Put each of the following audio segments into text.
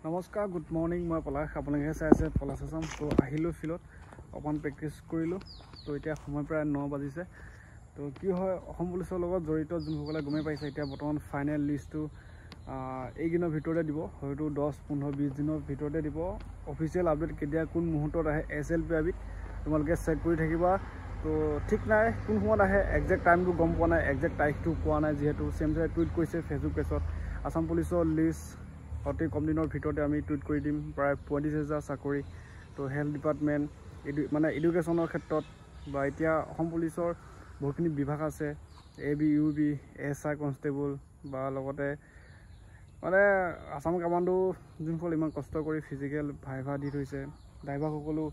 নমস্কাৰ, good morning. মই পলাশ, আপোনালোকে চাই আছে পলাশ আছাম। তো আহিলোঁ ফিল্ডত, অকণমান প্ৰেক্টিছ কৰিলোঁ। তো এতিয়া সময় প্ৰায় 9 বাজিছে। তো কি হয়, অসম পুলিচৰ লগত জড়িত যোনসকলে গমেই পাইছে, এতিয়া বৰ্তমান ফাইনেল লিষ্টটো এইদিনৰ ভিতৰতে দিব, হয়তো 10, 15, 20 দিনৰ ভিতৰতে দিব। অফিচিয়েল আপডেট কেতিয়া কোন মুহূৰ্তত আহে SLPIBত তোমালোকে চেক কৰি থাকিবা। তো ঠিক নাই কোন সময়ত আহে, একজেক্ট টাইমটো গম পোৱা নাই, একজেক্ট তাৰিখটো পোৱা নাই। যিহেতু চেমচাই টুইট কৰিছে ফেচবুক পেজত, আছাম পুলিচৰ লিষ্ট অতি কম দিনৰ ভিতৰতে আমি টুইট কৰি দিম। প্ৰায় 35,000 চাকৰি। তো হেল্থ ডিপাৰ্টমেণ্ট, মানে এডুকেশ্যনৰ ক্ষেত্ৰত বা এতিয়া অসম পুলিচৰ বহুতখিনি বিভাগ আছে, AB, UB, SI কনষ্টেবল বা লগতে মানে আছাম কামাণ্ডো যোনসকল ইমান কষ্ট কৰি ফিজিকেল ভাইভা দি থৈছে, ড্ৰাইভাৰসকলো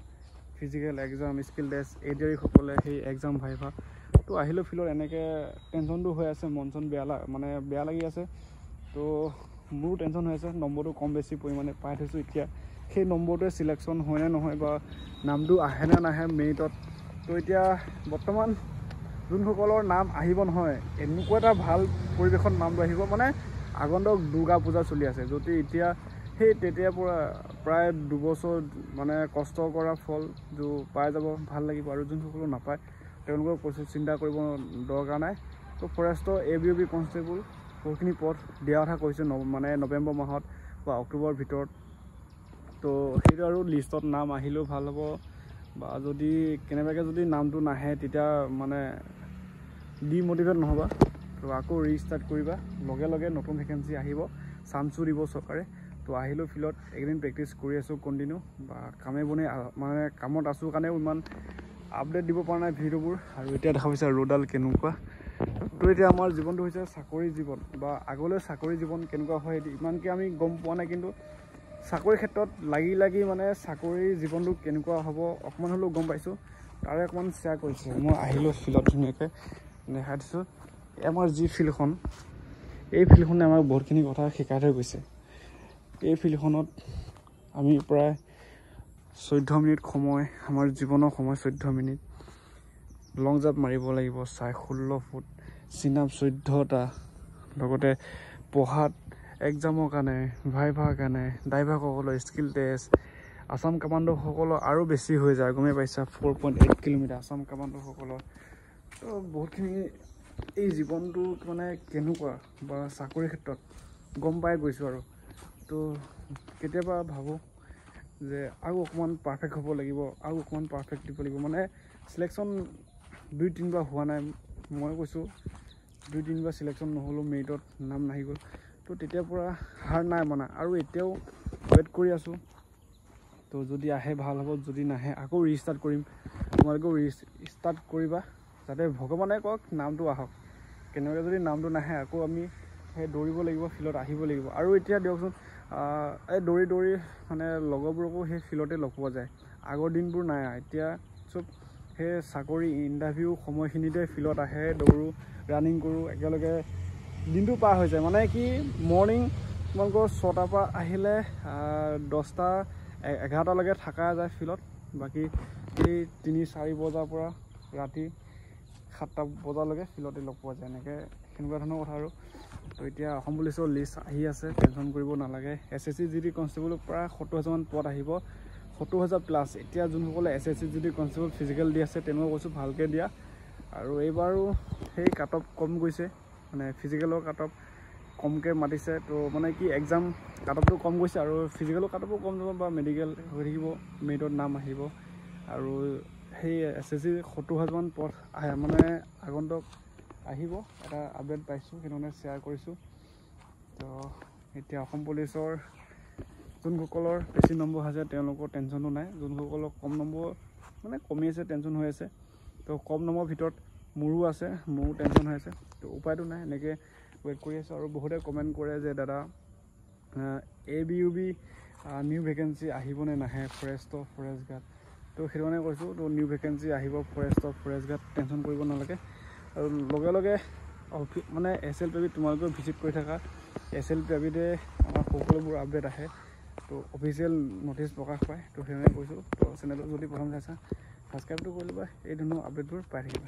ফিজিকেল এক্সাম, স্কিল টেষ্ট, ADRসকলে সেই এক্সাম ভাইভা। তো আহিলোঁ ফিল্ডত, এনেকৈ টেনশ্যনটো হৈ আছে, মন চন বেয়া লাগি আছে। তো মোৰো টেনশ্যন হৈ আছে, নম্বৰটো কম বেছি পৰিমাণে পাই থৈছোঁ। এতিয়া সেই নম্বৰটোৱে চিলেকশ্যন হয়নে নহয় বা নামটো আহেনে নাহে মেৰিটত। তো এতিয়া বৰ্তমান যোনসকলৰ নাম আহিব নহয়, এনেকুৱা এটা ভাল পৰিৱেশত নামটো আহিব, মানে আগন্তুক দুৰ্গা পূজা চলি আছে, যদি এতিয়া সেই তেতিয়াৰ পৰা প্ৰায় 2 বছৰ মানে কষ্ট কৰা ফল পাই যাব, ভাল লাগিব। আৰু যোনসকলো নাপায় তেওঁলোকৰ চিন্তা কৰিব দৰকাৰ নাই। তো ফৰেষ্টৰ ABUB কনষ্টেবল বহুতখিনি পদ দিয়াৰ কথা কৈছে, মানে নৱেম্বৰ মাহত বা অক্টোবৰৰ ভিতৰত। তো সেইটো আৰু লিষ্টত নাম আহিলেও ভাল হ'ব, বা যদি কেনেবাকৈ যদি নামটো নাহে তেতিয়া মানে ডিম'টিভেট নহ'বা। তো আকৌ ৰিষ্টাৰ্ট কৰিবা, লগে লগে নতুন ভেকেঞ্চি আহিব, চান্সো দিব চৰকাৰে। তো আহিলোঁ ফিল্ডত, এইকেইদিন প্ৰেক্টিছ কৰি আছোঁ কণ্টিনিউ, বা কামে বনে মানে কামত আছোঁ কাৰণেও ইমান আপডেট দিব পৰা নাই ভিডিঅ'বোৰ। আৰু এতিয়া দেখা পাইছে ৰ'দডাল কেনেকুৱা। তো এতিয়া আমাৰ জীৱনটো হৈছে চাকৰি জীৱন, বা আগলৈ চাকৰি জীৱন কেনেকুৱা হয় ইমানকৈ আমি গম পোৱা নাই, কিন্তু চাকৰিৰ ক্ষেত্ৰত লাগি মানে চাকৰিৰ জীৱনটো কেনেকুৱা হ'ব অকণমান হ'লেও গম পাইছোঁ। তাৰে অকণমান শ্বেয়াৰ কৰিছোঁ। মই আহিলোঁ ফিল্ডত, ধুনীয়াকৈ দেখাই দিছোঁ। আমাৰ যি ফিল্ডখন, এই ফিল্ডখনে আমাক বহুতখিনি কথা শিকাই থৈ গৈছে। এই ফিল্ডখনত আমি প্ৰায় 14 মিনিট সময়, আমাৰ জীৱনৰ সময় 14 মিনিট। লং জাম্প মাৰিব লাগিব 16 ফুট, চিন আপ 14টা, লগতে পঢ়াত এক্সামৰ কাৰণে, ভাইভাৰ কাৰণে, ড্ৰাইভাৰসকলৰ স্কিল টেষ্ট, আছাম কামাণ্ডোসকলৰ আৰু বেছি হৈ যায়, গমেই পাইছা 4.8 কিলোমিটাৰ আছাম কামাণ্ডোসকলৰ। তো বহুতখিনি এই জীৱনটো মানে কেনেকুৱা বা চাকৰিৰ ক্ষেত্ৰত গম পাই গৈছোঁ আৰু। তো কেতিয়াবা ভাবোঁ যে আৰু অকণমান পাৰফেক্ট হ'ব লাগিব, আৰু অকণমান পাৰফেক্ট দিব লাগিব। মানে চিলেকশ্যন 2-3 বাৰ হোৱা নাই, মই কৈছোঁ 2-3 বাৰ চিলেকশ্যন নহ'লেও মেৰিটত নাম নাহি গ'ল। তো তেতিয়াৰ পৰা হাৰ নাই মানা, আৰু এতিয়াও ৱেইট কৰি আছোঁ। তো যদি আহে ভাল হ'ব, যদি নাহে আকৌ ৰিষ্টাৰ্ট কৰিম। তোমালোকেও ৰিষ্টাৰ্ট কৰিবা, যাতে ভগৱানে কওক নামটো আহক। কেনেবাকৈ যদি নামটো নাহে আকৌ আমি সেই দৌৰিব লাগিব, ফিল্ডত আহিব লাগিব। আৰু এতিয়া দিয়কচোন, এই দৌৰি মানে লগৰবোৰকো সেই ফিল্ডতে লগ পোৱা যায়, আগৰ দিনবোৰ নাই। এতিয়া চব সেই চাকৰি ইণ্টাৰভিউ সময়খিনিতে ফিল্ডত আহে, দৌৰোঁ, ৰানিং কৰোঁ, একেলগে দিনটো পাৰ হৈ যায়। মানে কি মৰ্ণিং তোমালোকৰ 6টাৰ পৰা আহিলে 10টা 11টালৈকে থকা যায় ফিল্ডত, বাকী এই 3-4 বজাৰ পৰা ৰাতি 7টা বজালৈকে ফিল্ডতে লগ পোৱা যায়। এনেকৈ সেনেকুৱা ধৰণৰ কথা আৰু। তো এতিয়া অসম পুলিচৰ লিষ্ট আহি আছে, টেনশ্যন কৰিব নালাগে। SSC GD কনষ্টেবল প্ৰায় 70,000 মান পদ আহিব, 70,000+। এতিয়া যোনসকলে SSC GD কনষ্টেবল ফিজিকেল দি আছে তেওঁলোকক কৈছোঁ ভালকৈ দিয়া। আৰু এইবাৰো সেই কাট অফ কম গৈছে, মানে ফিজিকেলৰ কাট অফ কমকৈ মাতিছে। তো মানে কি এক্সাম কাট অফটো কম গৈছে, আৰু ফিজিকেলৰ কাট অফো কম যাব, বা মেডিকেল হৈ থাকিব, মেৰিটত নাম আহিব। আৰু সেই SSC 70,000 মান পদ আহে, মানে আগন্তুক আহিব। এটা আপডেট পাইছোঁ, সেইধৰণে শ্বেয়াৰ কৰিছোঁ। তো এতিয়া অসম পুলিচৰ যোনসকলৰ বেছি নম্বৰ আছে তেওঁলোকৰ টেনশ্যনো নাই, যোনসকলৰ কম নম্বৰ মানে কমি আছে, টেনশ্যন হৈ আছে। তো কম নম্বৰৰ ভিতৰত মোৰো আছে, মোৰো টেনশ্যন হৈ আছে। তো উপায়টো নাই, এনেকৈ ৱেইট কৰি আছোঁ। আৰু বহুতে কমেণ্ট কৰে যে দাদা ABUB নিউ ভেকেঞ্চি আহিবনে নাহে ফৰেষ্ট গাৰ্ড। তো সেইটো কাৰণে কৈছোঁ, তো নিউ ভেকেঞ্চি আহিব ফৰেষ্ট গাৰ্ড, টেনশ্যন কৰিব নালাগে। আৰু লগে লগে মানে SLPIBত তোমালোকেও ভিজিট কৰি থাকা, SLPIBতে আমাৰ সকলোবোৰ আপডেট আহে। তো অফিচিয়েল ন'টিচ প্ৰকাশ পায়। তো সেইকাৰণে কৈছোঁ, তো চেনেলটো যদি প্ৰথম চাইছা ছাবস্ক্ৰাইবটো কৰি ল'বা, এই ধৰণৰ আপডেটবোৰ পাই থাকিবা।